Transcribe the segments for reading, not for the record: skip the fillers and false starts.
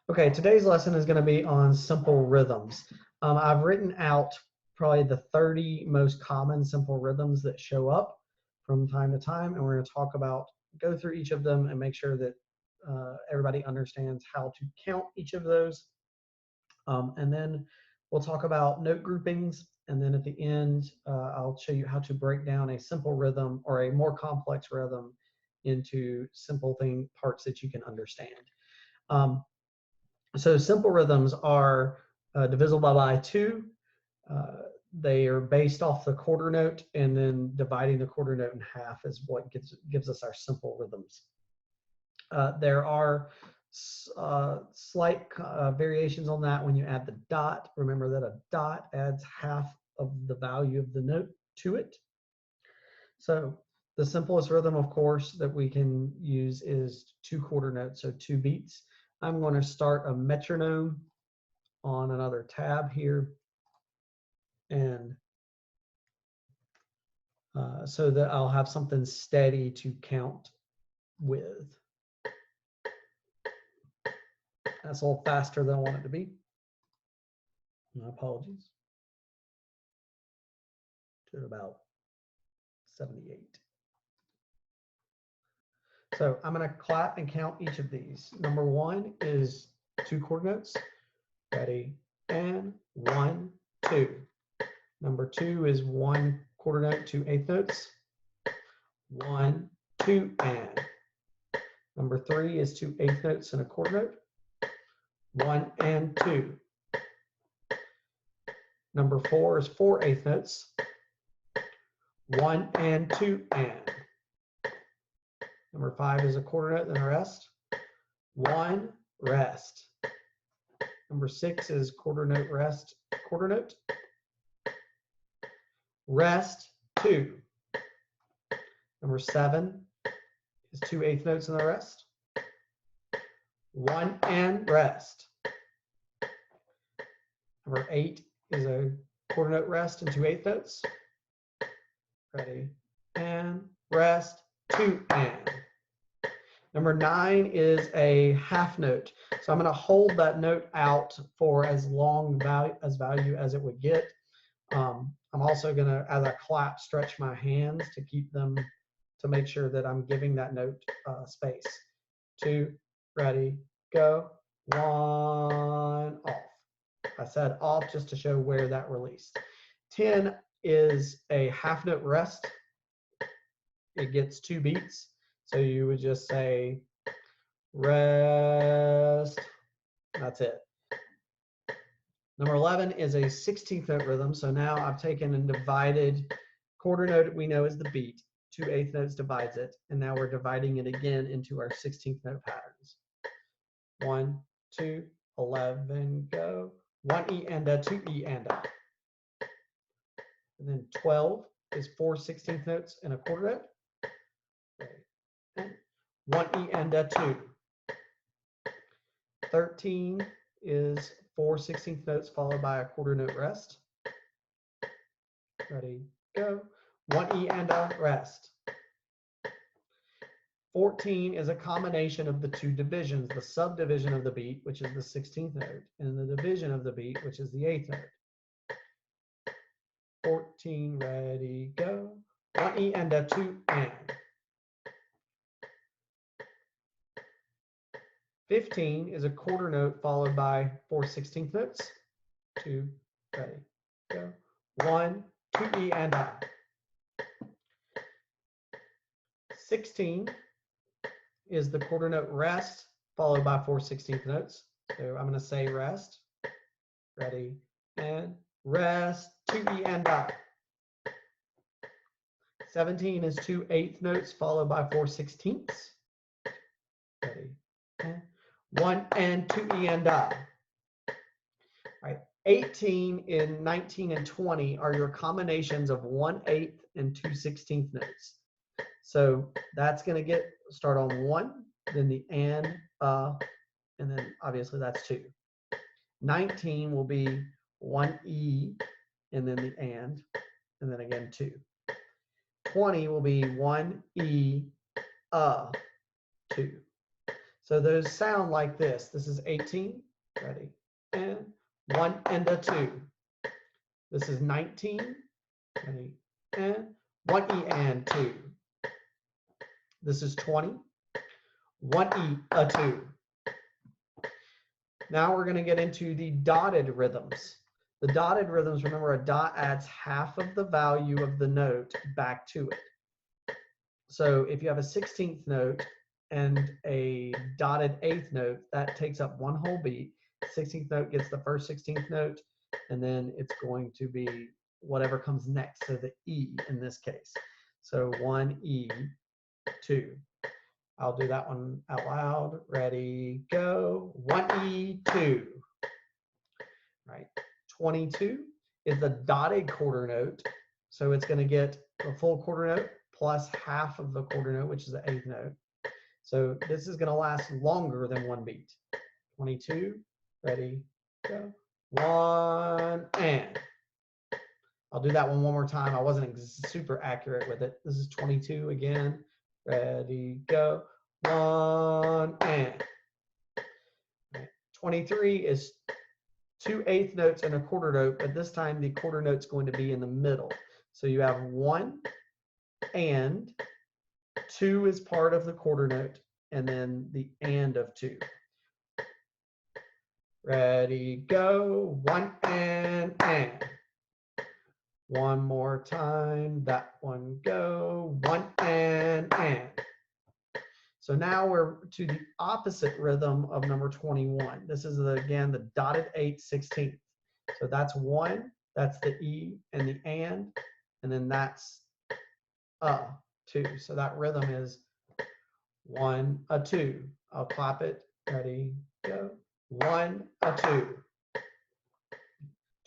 Okay, today's lesson is going to be on simple rhythms. I've written out probably the 30 most common simple rhythms that show up from time to time, and we're going to go through each of them and make sure that everybody understands how to count each of those. And then we'll talk about note groupings, and then at the end, I'll show you how to break down a simple rhythm or a more complex rhythm into simple parts that you can understand. So simple rhythms are divisible by 2. They are based off the quarter note, and then dividing the quarter note in half is what gives us our simple rhythms. There are slight variations on that when you add the dot. Remember that a dot adds half of the value of the note to it. So the simplest rhythm, of course, that we can use is 2 quarter notes, so 2 beats. I'm going to start a metronome on another tab here, and so that I'll have something steady to count with. That's a little faster than I want it to be. My apologies. To about 78. So I'm going to clap and count each of these. Number 1 is 2 quarter notes. Ready? And 1, 2. Number 2 is 1 quarter note, 2 eighth notes. 1, 2, and. Number 3 is 2 eighth notes and a quarter note. 1 and 2. Number 4 is 4 eighth notes. 1 and 2 and. Number 5 is a quarter note and a rest. 1 rest. Number 6 is quarter note rest, quarter note. Rest 2. Number 7 is 2 eighth notes and the rest. 1 and rest. Number 8 is a quarter note rest and 2 eighth notes. Ready? And rest 2 and. Number 9 is a half note. So I'm going to hold that note out for as long value as it would get. I'm also going to, as I clap, stretch my hands to keep them, to make sure that I'm giving that note space. 2, ready, go. 1, off. I said off just to show where that released. 10 is a half note rest. It gets 2 beats. So you would just say rest. That's it. Number 11 is a 16th note rhythm. So now I've taken and divided quarter note we know is the beat. 2 eighth notes divides it. And now we're dividing it again into our 16th note patterns. 1, 2, 11, go. 1 E and a, 2 E and a. And then 12 is 4 16th notes and a quarter note. 1 E and a 2. 13 is 4 16th notes followed by a quarter note rest. Ready, go. 1 E and a rest. 14 is a combination of the 2 divisions, the subdivision of the beat, which is the 16th note, and the division of the beat, which is the 8th note. 14, ready, go. 1 E and a 2 and. 15 is a quarter note followed by 4 16th notes. 2, ready, go. 1, 2 E and a. 16 is the quarter note rest followed by 4 16th notes. So I'm going to say rest. Ready, and rest. 2 E and a. 17 is 2 eighth notes followed by 4 16ths. Ready, and 1 and 2 E and a. All right, 18 and 19 and 20 are your combinations of 1 eighth and 2 16th notes. So that's going to start on 1, then the and then obviously that's 2. 19 will be 1 E and then the and then again 2. 20 will be 1 E 2. So those sound like this. This is 18, ready, and 1 and a 2. This is 19, ready, and 1E and 2. This is 20, 1E, a 2. Now we're going to get into the dotted rhythms. The dotted rhythms, remember, a dot adds half of the value of the note back to it. So if you have a 16th note and a dotted 8th note, that takes up one whole beat. 16th note gets the first 16th note, and then it's going to be whatever comes next, so the E in this case. So 1E, 2. I'll do that one out loud. Ready, go. 1E, 2. Right. 22 is the dotted quarter note. So it's going to get the full quarter note plus half of the quarter note, which is the 8th note. So this is going to last longer than one beat. 22, ready, go. 1 and. I'll do that one more time. I wasn't super accurate with it. This is 22 again. Ready, go. 1 and. 23 is 2 8th notes and a quarter note, but this time the quarter note's going to be in the middle. So you have 1 and 2 is part of the quarter note, and then the and of 2. Ready, go. 1 and. One more time. That one, go. 1 and. So now we're to the opposite rhythm of number 21. This is, again, the dotted 8 16th. So that's 1, that's the E and the and then that's 2. So that rhythm is 1, a 2. I'll clap it. Ready, go. 1, a 2.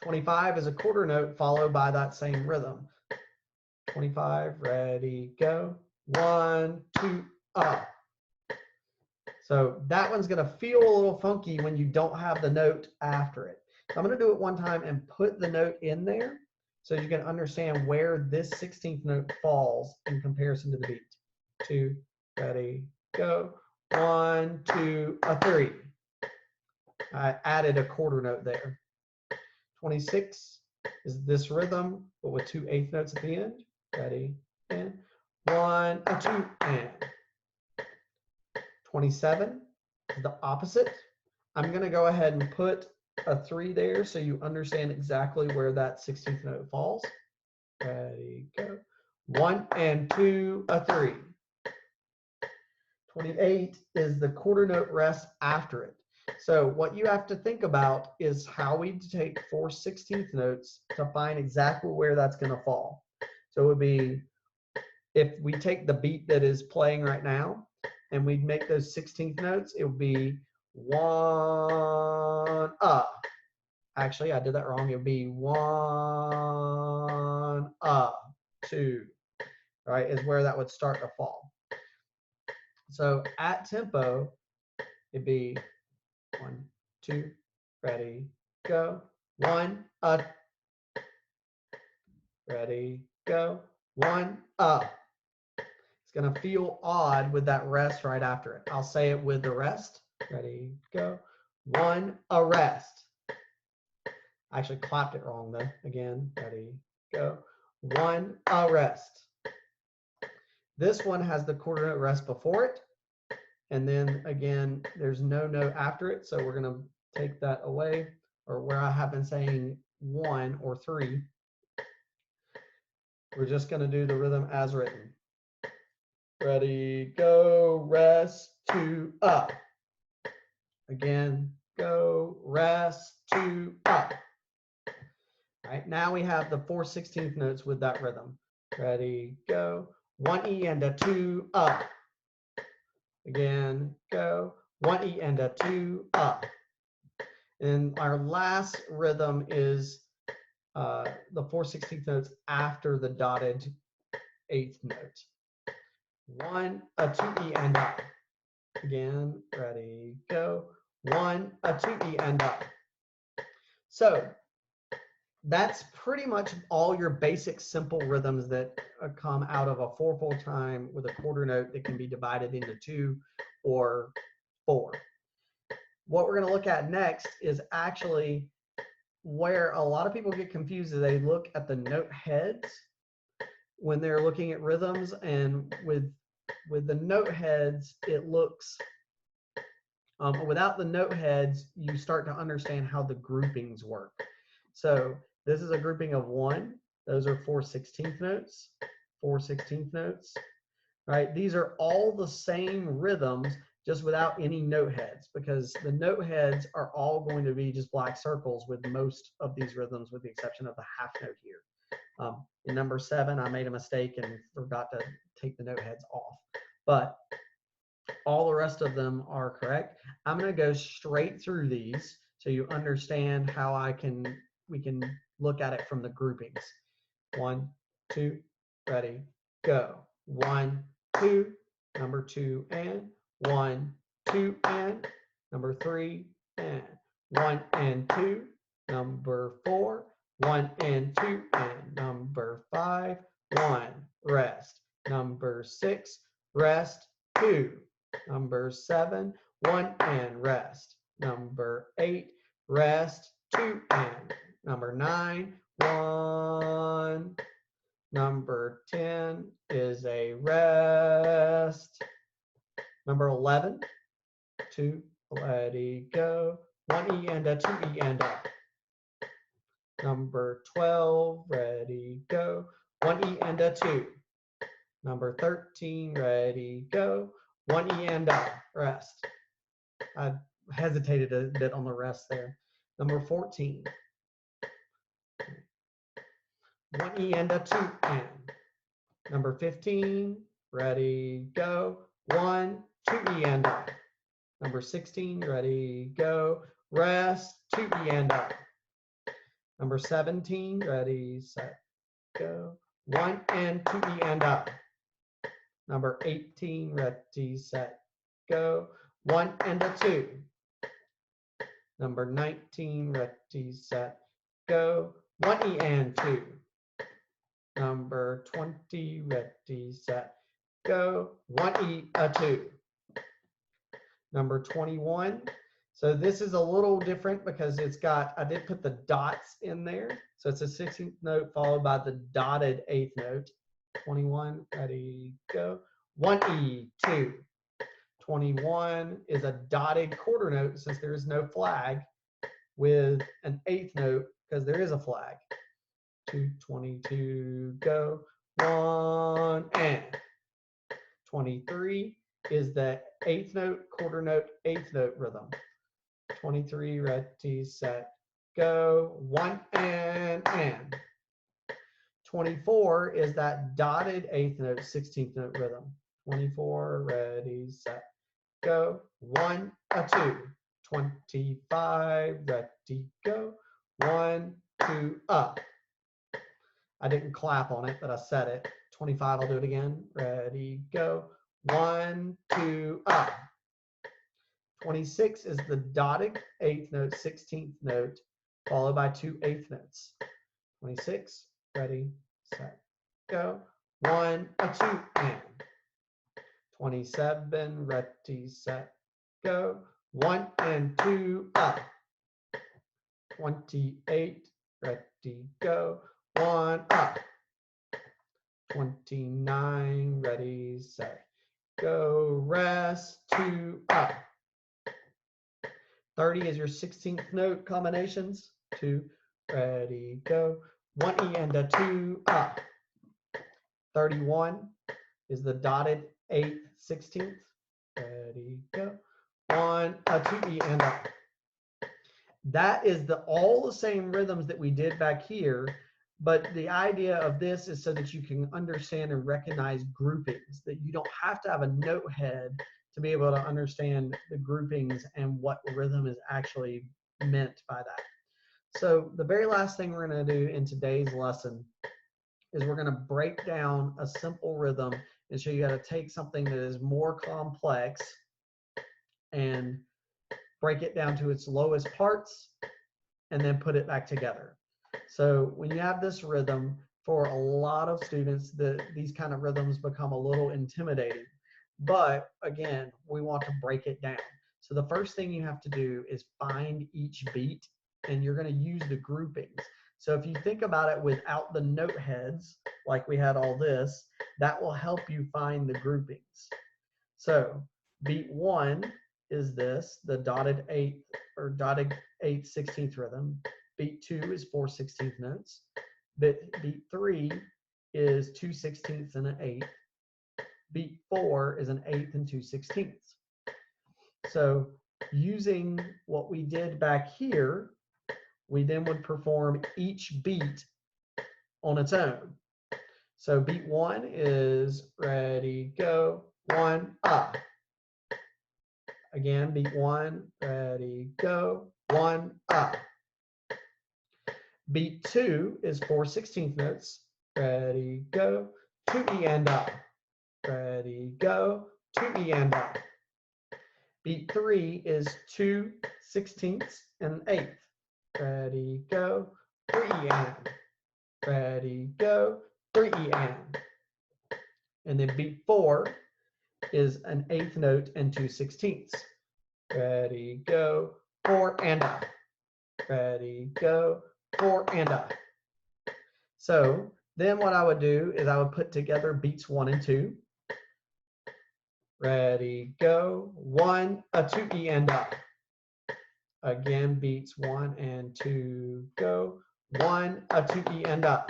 25 is a quarter note followed by that same rhythm. 25, ready, go. 1, 2, up. So that one's going to feel a little funky when you don't have the note after it. So I'm going to do it one time and put the note in there so you can understand where this 16th note falls in comparison to the beat. 2, ready, go. 1, 2, a 3. I added a quarter note there. 26 is this rhythm, but with 2 8th notes at the end. Ready, and 1, a 2, and. 27 is the opposite. I'm going to go ahead and put a 3 there so you understand exactly where that 16th note falls. Ready, go. 1 and 2, a 3. 28 is the quarter note rest after it. So what you have to think about is how we take 4 16th notes to find exactly where that's going to fall. So it would be, if we take the beat that is playing right now and we make those 16th notes, it would be 1, actually I did that wrong. It would be 1, 2, right, is where that would start to fall. So at tempo, it'd be 1, 2, ready, go. 1, ready, go. 1, It's going to feel odd with that rest right after it. I'll say it with the rest. Ready, go. 1, a rest. I actually clapped it wrong though. Again, ready, go. 1, a rest. This one has the quarter note rest before it. And then again, there's no note after it. So we're going to take that away, or where I have been saying 1 or 3. We're just going to do the rhythm as written. Ready, go, rest, 2, up. Again, go, rest, 2, up. All right, now we have the 4 16th notes with that rhythm. Ready, go. 1 E and a 2, up. Again, go. 1 E and a 2, up. And our last rhythm is the 4 16th notes after the dotted 8th note. 1, a 2 E and up. Again, ready, go. 1, a 2 E and up. So that's pretty much all your basic simple rhythms that come out of a 4/4 time with a quarter note that can be divided into 2 or 4. What we're going to look at next is actually where a lot of people get confused is they look at the note heads when they're looking at rhythms, and with the note heads, it looks, without the note heads, you start to understand how the groupings work. So this is a grouping of 1. Those are 4/16 notes, 4/16 notes, right? These are all the same rhythms, just without any note heads, because the note heads are all going to be just black circles with most of these rhythms, with the exception of the half note here. In number 7, I made a mistake and forgot to take the note heads off, but all the rest of them are correct. I'm going to go straight through these so you understand how we can look at it from the groupings. 1, 2, ready, go. 1, 2, number 2, and 1, 2, and number 3, and 1 and 2, number 4, 1 and 2, and number 5, 1, rest. Number 6, rest, 2. Number 7, 1 and rest. Number 8, rest, 2 and. Number 9, 1. Number 10 is a rest. Number 11, 2, ready, go. 1 E and a 2 E and a. Number 12, ready, go. 1 E and a 2. Number 13, ready, go. 1 E and a, rest. I hesitated a bit on the rest there. Number 14. 1 E and a 2 and. Number 15, ready, go. 1, 2 E and a. Number 16, ready, go. Rest, 2 E and a. Number 17, ready, set, go. 1 and 2 E and a. Number 18, ready, set, go. 1 and a 2. Number 19, ready, set, go. 1 E and 2. Number 20, ready, set, go. 1 E, a 2. Number 21. So this is a little different because it's got, I did put the dots in there. So it's a 16th note followed by the dotted 8th note. 21, ready, go. 1 E, 2. 21 is a dotted quarter note since there is no flag, with an 8th note because there is a flag. 2, 22, go. 1 and. 23 is the 8th note, quarter note, 8th note rhythm. 23, ready, set, go. 1 and. 24 is that dotted 8th note, 16th note rhythm. 24, ready, set, go. 1, a 2. 25, ready, go. 1, 2, up. I didn't clap on it, but I said it. 25, I'll do it again. Ready, go. 1, 2, up. 26 is the dotted 8th note, 16th note, followed by 2 8th notes. 26, ready, set, go. 1, a 2, and. 27, ready, set, go. 1 and 2, up. 28, ready, go. 1, up. 29, ready, set, go. Rest, 2, up. 30 is your 16th note combinations. 2, ready, go. 1 E and a 2, up. 31 is the dotted 8th, 16th. Ready, go. 1, a 2 E and up. That is all the same rhythms that we did back here, but the idea of this is so that you can understand and recognize groupings, that you don't have to have a note head to be able to understand the groupings and what rhythm is actually meant by that. So the very last thing we're going to do in today's lesson is we're going to break down a simple rhythm and show you how to take something that is more complex and break it down to its lowest parts and then put it back together. So when you have this rhythm, for a lot of students, these kind of rhythms become a little intimidating. But again, we want to break it down. So the first thing you have to do is find each beat, and you're going to use the groupings. So if you think about it without the note heads, like we had all this, that will help you find the groupings. So beat 1 is this, the dotted 8th or dotted 8th 16th rhythm. Beat 2 is 4/16 notes. Beat 3 is 2/16 and an 8th. Beat 4 is an 8th and 2/16. So using what we did back here, we then would perform each beat on its own. So beat 1 is ready, go, 1, ah. Again, beat 1, ready, go, 1, ah. Beat 2 is 4/16 notes, ready, go, 2 E and ah. Ready, go, 2 E and ah. Beat 3 is 2/16 and 1/8. Ready, go, 3 E and. Ready, go, 3 E and. And then beat 4 is an 8th note and 2/16. Ready, go, 4 and a. Ready, go, 4 and a. So then what I would do is I would put together beats 1 and 2. Ready, go, 1, a 2 E and a. Again, beats 1 and 2, go, 1, a 2 E and a.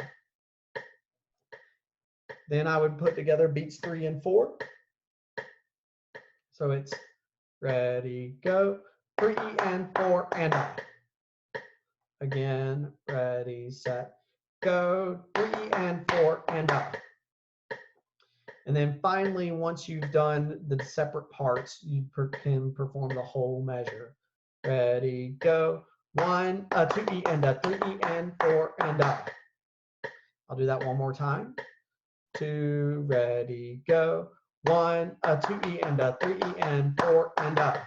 Then I would put together beats 3 and 4. So it's ready, go, 3 E and 4 and a. Again, ready, set, go, 3 E and 4 and a. And then finally, once you've done the separate parts, you can perform the whole measure. Ready, go, 1, a 2 E and a, 3 E and 4 and a. I'll do that one more time. 2, ready, go, 1, a 2 E and a, 3 E and 4 and a.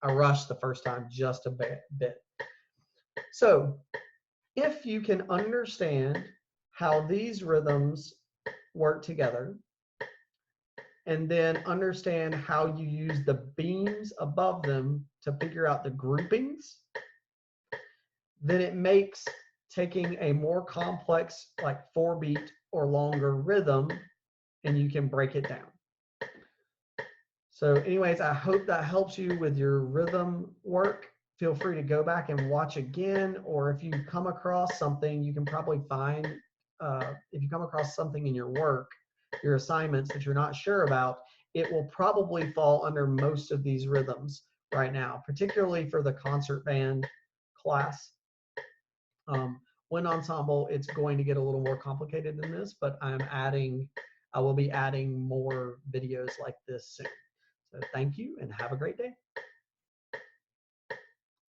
I rushed the first time just a bit. So if you can understand how these rhythms work together, and then understand how you use the beams above them to figure out the groupings, then it makes taking a more complex, like 4-beat or longer rhythm, and you can break it down. So anyways, I hope that helps you with your rhythm work. Feel free to go back and watch again, or if you come across something, you can probably find, if you come across something in your work, your assignments that you're not sure about, it will probably fall under most of these rhythms right now, particularly for the concert band class. Wind ensemble, it's going to get a little more complicated than this, but I will be adding more videos like this soon. So thank you and have a great day.